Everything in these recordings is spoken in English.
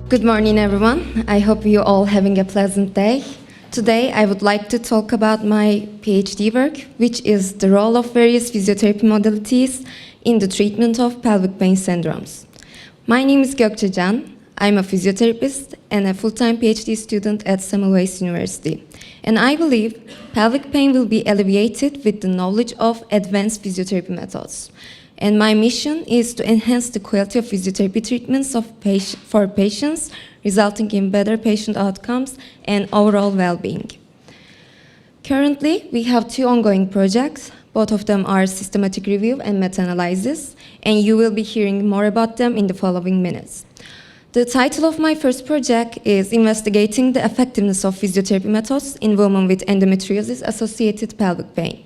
Good morning, everyone. I hope you all having a pleasant day. Today, I would like to talk about my PhD work, which is the role of various physiotherapy modalities in the treatment of pelvic pain syndromes. My name is Gökçe. I'm a physiotherapist and a full-time PhD student at Semmelweis University. And I believe pelvic pain will be alleviated with the knowledge of advanced physiotherapy methods. And my mission is to enhance the quality of physiotherapy treatments for patients, resulting in better patient outcomes and overall well-being. Currently, we have two ongoing projects. Both of them are systematic review and meta-analysis, and you will be hearing more about them in the following minutes. The title of my first project is Investigating the Effectiveness of Physiotherapy Methods in Women with Endometriosis-Associated Pelvic Pain.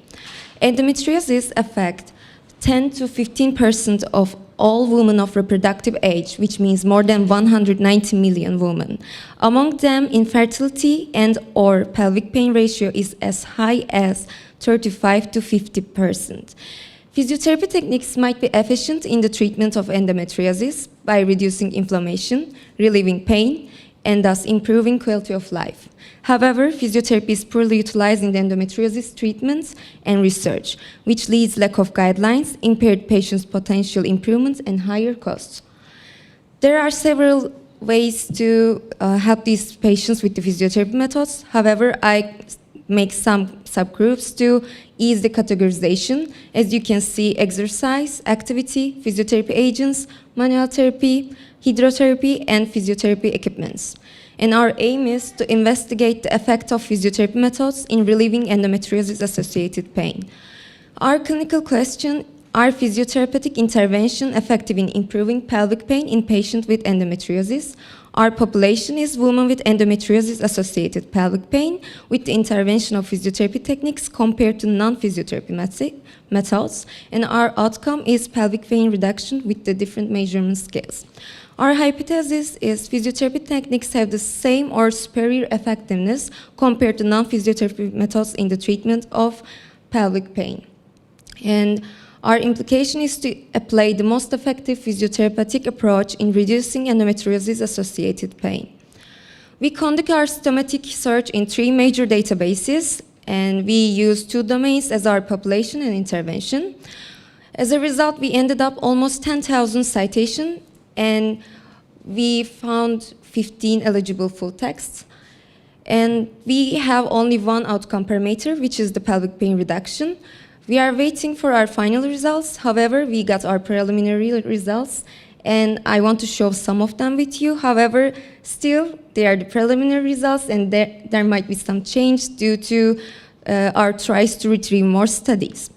Endometriosis affects 10 to 15% of all women of reproductive age, which means more than 190 million women. Among them, infertility and or pelvic pain ratio is as high as 35 to 50%. Physiotherapy techniques might be efficient in the treatment of endometriosis by reducing inflammation, relieving pain, and thus improving quality of life. However, physiotherapy is poorly utilized in the endometriosis treatments and research, which leads lack of guidelines, impaired patients' potential improvements, and higher costs. There are several ways to help these patients with the physiotherapy methods. However, I make some subgroups to ease the categorization. As you can see, exercise, activity, physiotherapy agents, manual therapy, hydrotherapy, and physiotherapy equipments. And our aim is to investigate the effect of physiotherapy methods in relieving endometriosis-associated pain. Our clinical question: are physiotherapeutic intervention effective in improving pelvic pain in patients with endometriosis? Our population is women with endometriosis-associated pelvic pain with the intervention of physiotherapy techniques compared to non-physiotherapy methods, and our outcome is pelvic pain reduction with the different measurement scales. Our hypothesis is physiotherapy techniques have the same or superior effectiveness compared to non-physiotherapy methods in the treatment of pelvic pain. And our implication is to apply the most effective physiotherapeutic approach in reducing endometriosis-associated pain. We conduct our systematic search in 3 major databases, and we use 2 domains as our population and intervention. As a result, we ended up almost 10,000 citations, and we found 15 eligible full texts. And we have only one outcome parameter, which is the pelvic pain reduction. We are waiting for our final results. However, we got our preliminary results, and I want to show some of them with you. However, still, they are the preliminary results, and there might be some change due to our tries to retrieve more studies.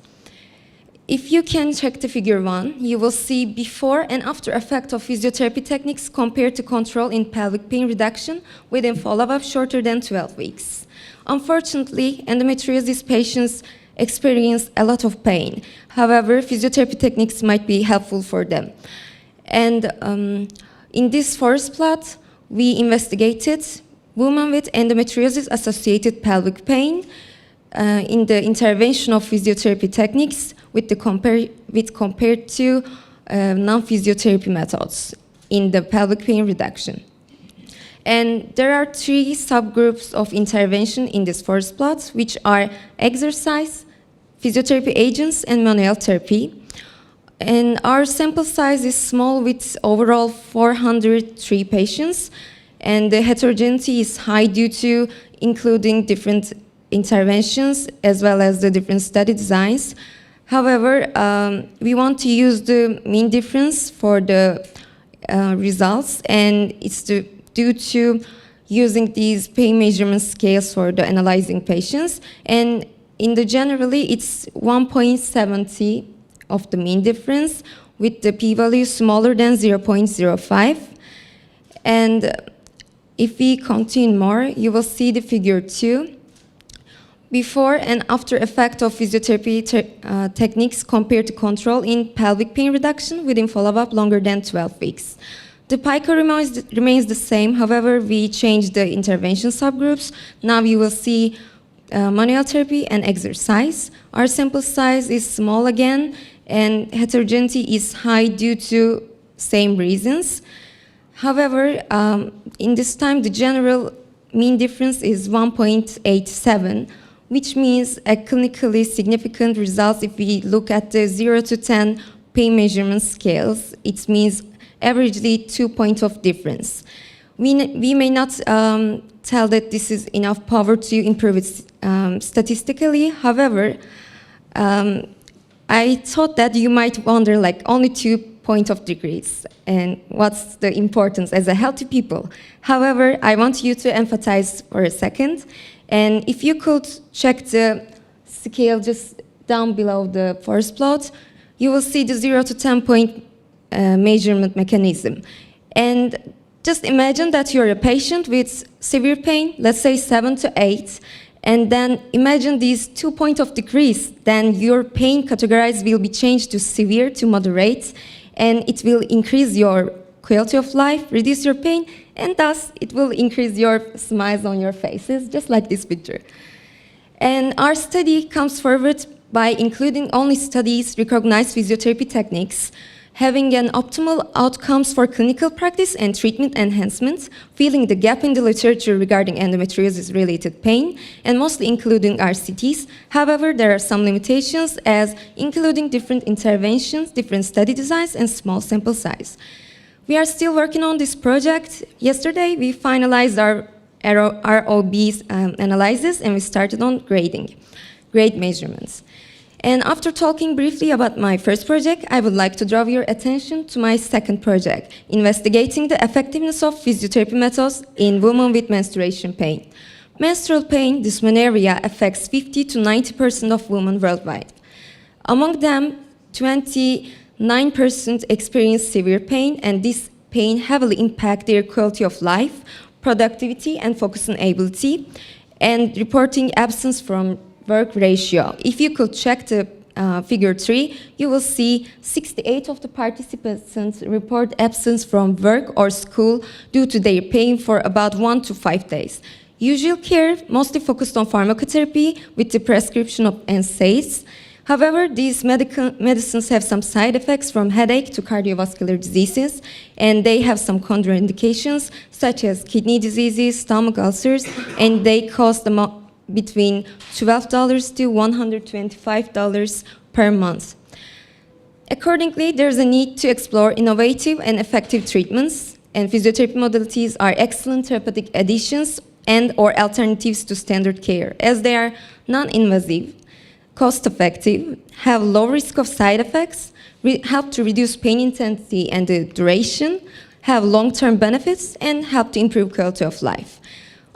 If you can check the figure 1, you will see before and after effect of physiotherapy techniques compared to control in pelvic pain reduction within follow-up shorter than 12 weeks. Unfortunately, endometriosis patients experience a lot of pain. However, physiotherapy techniques might be helpful for them. And in this first plot, we investigated women with endometriosis-associated pelvic pain in the intervention of physiotherapy techniques compared to non-physiotherapy methods in the pelvic pain reduction. And there are 3 subgroups of intervention in this first plot, which are exercise, physiotherapy agents, and manual therapy. And our sample size is small with overall 403 patients, and the heterogeneity is high due to including different interventions as well as the different study designs. However, we want to use the mean difference for the results, and it's due to using these pain measurement scales for the analyzing patients. And in the generally, it's 1.70 of the mean difference with the p-value smaller than 0.05. And if we continue more, you will see the figure 2. Before and after effect of physiotherapy techniques compared to control in pelvic pain reduction within follow-up longer than 12 weeks. The PICO remains the same. However, we changed the intervention subgroups. Now you will see manual therapy and exercise. Our sample size is small again, and heterogeneity is high due to same reasons. However, in this time, the general mean difference is 1.87, which means a clinically significant result if we look at the 0 to 10 pain measurement scales. It means averagely 2 points of difference. We may not tell that this is enough power to improve it statistically. However, I thought that you might wonder, like, only 2 points of decrease, and what's the importance as a healthy people? However, I want you to emphasize for a second, and if you could check the scale just down below the force plot, you will see the 0 to 10 point measurement mechanism. And just imagine that you're a patient with severe pain, let's say 7 to 8, and then imagine these 2 points of decrease, then your pain categorized will be changed to severe to moderate, and it will increase your quality of life, reduce your pain, and thus it will increase your smiles on your faces, just like this picture. And our study comes forward by including only studies, recognized physiotherapy techniques, having an optimal outcomes for clinical practice and treatment enhancement, filling the gap in the literature regarding endometriosis-related pain, and mostly including RCTs. However, there are some limitations as including different interventions, different study designs, and small sample size. We are still working on this project. Yesterday, we finalized our ROB's analysis, and we started on grade measurements. And after talking briefly about my first project, I would like to draw your attention to my second project, investigating the effectiveness of physiotherapy methods in women with menstruation pain. Menstrual pain, dysmenorrhea, affects 50 to 90% of women worldwide. Among them, 29% experience severe pain, and this pain heavily impacts their quality of life, productivity, and focusing ability, and reporting absence from work ratio. If you could check the figure 3, you will see 68 of the participants report absence from work or school due to their pain for about 1 to 5 days. Usual care mostly focused on pharmacotherapy with the prescription of NSAIDs. However, these medicines have some side effects from headache to cardiovascular diseases, and they have some contraindications such as kidney diseases, stomach ulcers, and they cost between $12 to $125 per month. Accordingly, there's a need to explore innovative and effective treatments, and physiotherapy modalities are excellent therapeutic additions and/or alternatives to standard care, as they are non-invasive, cost-effective, have low risk of side effects, help to reduce pain intensity and the duration, have long-term benefits, and help to improve quality of life.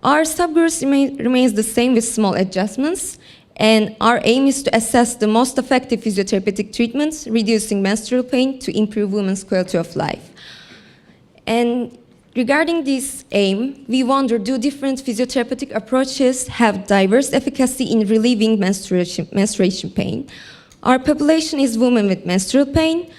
Our subgroups remains the same with small adjustments, and our aim is to assess the most effective physiotherapeutic treatments, reducing menstrual pain to improve women's quality of life. And regarding this aim, we wonder, do different physiotherapeutic approaches have diverse efficacy in relieving menstruation pain? Our population is women with menstrual pain.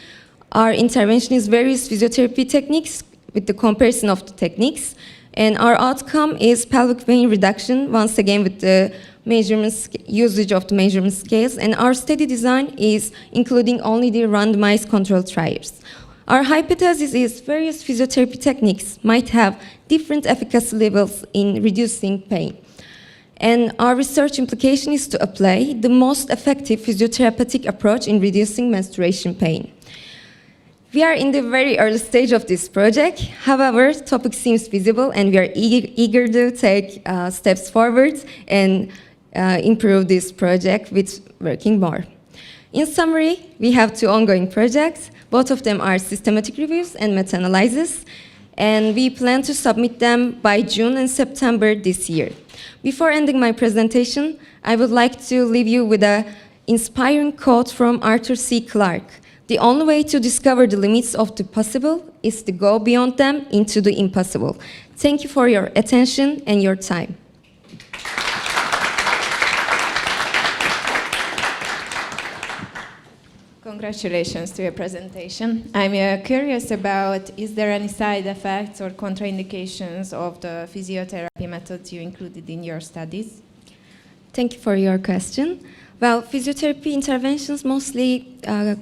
Our intervention is various physiotherapy techniques with the comparison of the techniques. And our outcome is pelvic pain reduction, once again with the usage of the measurement scales. And our study design is including only the randomized control trials. Our hypothesis is various physiotherapy techniques might have different efficacy levels in reducing pain. And our research implication is to apply the most effective physiotherapeutic approach in reducing menstruation pain. We are in the very early stage of this project. However, the topic seems feasible, and we are eager to take steps forward and improve this project with working more. In summary, we have 2 ongoing projects. Both of them are systematic reviews and meta-analysis, and we plan to submit them by June and September this year. Before ending my presentation, I would like to leave you with an inspiring quote from Arthur C. Clarke. The only way to discover the limits of the possible is to go beyond them into the impossible. Thank you for your attention and your time. Congratulations to your presentation. I'm curious about, is there any side effects or contraindications of the physiotherapy methods you included in your studies? Thank you for your question. Well, physiotherapy interventions mostly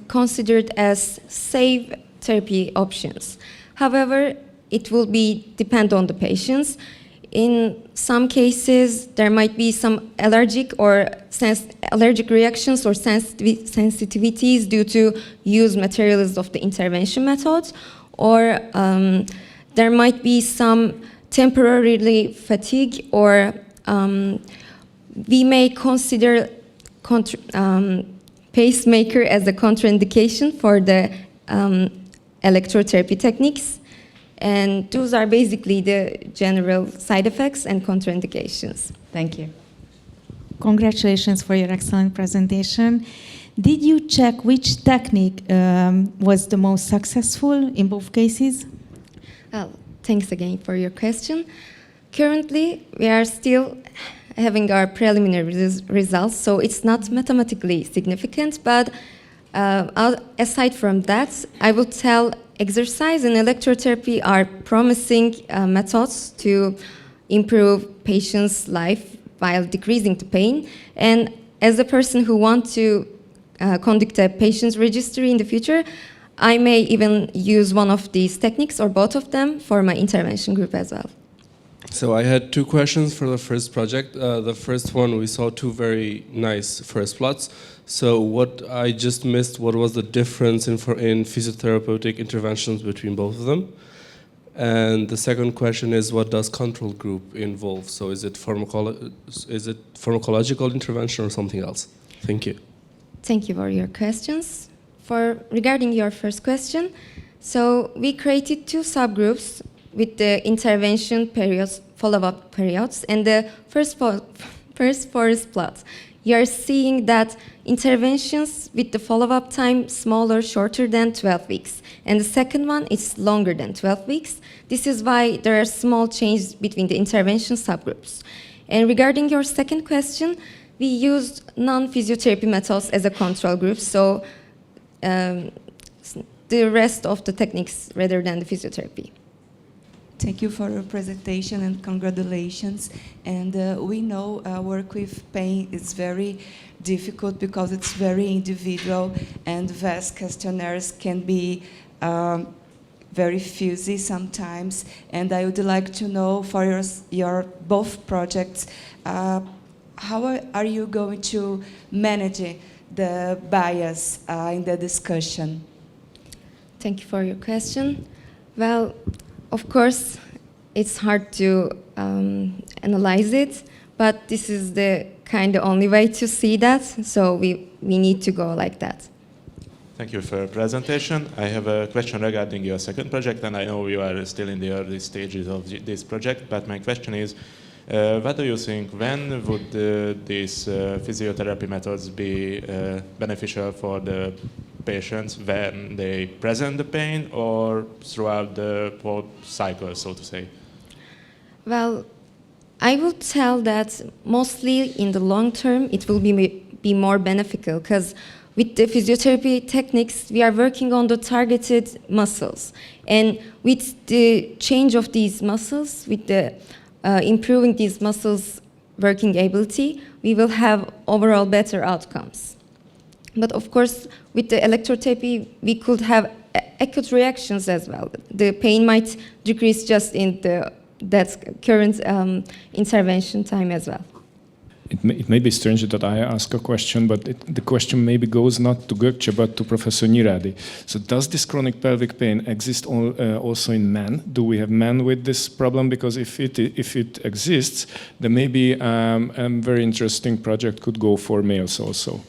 considered as safe therapy options. However, it will depend on the patients. In some cases, there might be some allergic reactions or sensitivities due to used materials of the intervention methods, or there might be some temporarily fatigue, or we may consider pacemaker as a contraindication for the electrotherapy techniques. And those are basically the general side effects and contraindications. Thank you. Congratulations for your excellent presentation. Did you check which technique was the most successful in both cases? Well, thanks again for your question. Currently, we are still having our preliminary results, so it's not mathematically significant, but aside from that, I will tell exercise and electrotherapy are promising methods to improve patients' life while decreasing the pain. And as a person who wants to conduct a patient's registry in the future, I may even use one of these techniques or both of them for my intervention group as well. So I had two questions for the first project. The first one, we saw two very nice first plots. So what I just missed, what was the difference in physiotherapeutic interventions between both of them? And the second question is, what does control group involve? So is it pharmacological intervention or something else? Thank you. Thank you for your questions. Regarding your first question, so we created two subgroups with the intervention periods, follow-up periods, and the first forest plot. You are seeing that interventions with the follow-up time shorter than 12 weeks. And the second one is longer than 12 weeks. This is why there are small changes between the intervention subgroups. And regarding your second question, we used non-physiotherapy methods as a control group, so the rest of the techniques rather than the physiotherapy. Thank you for your presentation and congratulations. And we know work with pain is very difficult because it's very individual, and VAS questionnaires can be very fuzzy sometimes. And I would like to know for your both projects, how are you going to manage the bias in the discussion? Thank you for your question. Well, of course, it's hard to analyze it, but this is the kind of only way to see that, so we need to go like that. Thank you for your presentation. I have a question regarding your second project, and I know you are still in the early stages of this project, but my question is, what do you think, when would these physiotherapy methods be beneficial for the patients, when they present the pain or throughout the whole cycle, so to say? Well, I would tell that mostly in the long term it will be more beneficial, because with the physiotherapy techniques we are working on the targeted muscles, and with the change of these muscles, with the improving these muscles' working ability, we will have overall better outcomes. But of course, with the electrotherapy, we could have acute reactions as well. The pain might decrease just in that current intervention time as well. It may be strange that I ask a question, but the question maybe goes not to Gökçe, but to Professor Nyíradi. So does this chronic pelvic pain exist also in men? Do we have men with this problem? Because if it exists, then maybe a very interesting project could go for males also.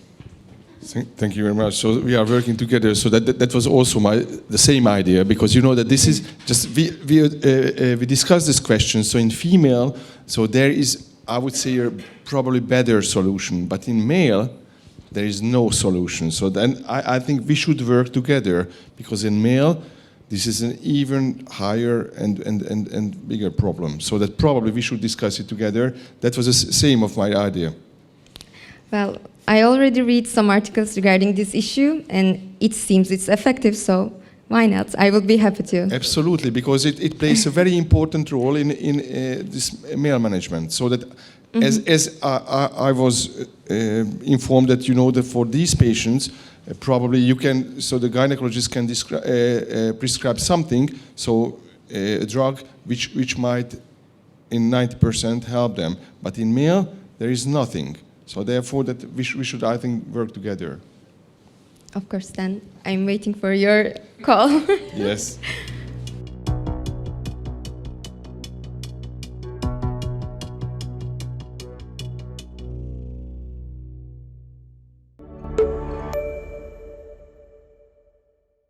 Thank you very much. So we are working together. So that was also the same idea, because you know that this is just we discussed this question. So in female, so there is, I would say, a probably better solution, but in male there is no solution. So then I think we should work together, because in male this is an even higher and bigger problem. So that probably we should discuss it together. That was the same of my idea. Well, I already read some articles regarding this issue, and it seems it's effective, so why not? I will be happy to. Absolutely, because it plays a very important role in this male management. So that, as I was informed that, you know, that for these patients, probably you can, so the gynecologist can prescribe something, so a drug which might in 90% help them. But in male, there is nothing. So therefore, that we should, I think, work together. Of course, then I'm waiting for your call. Yes.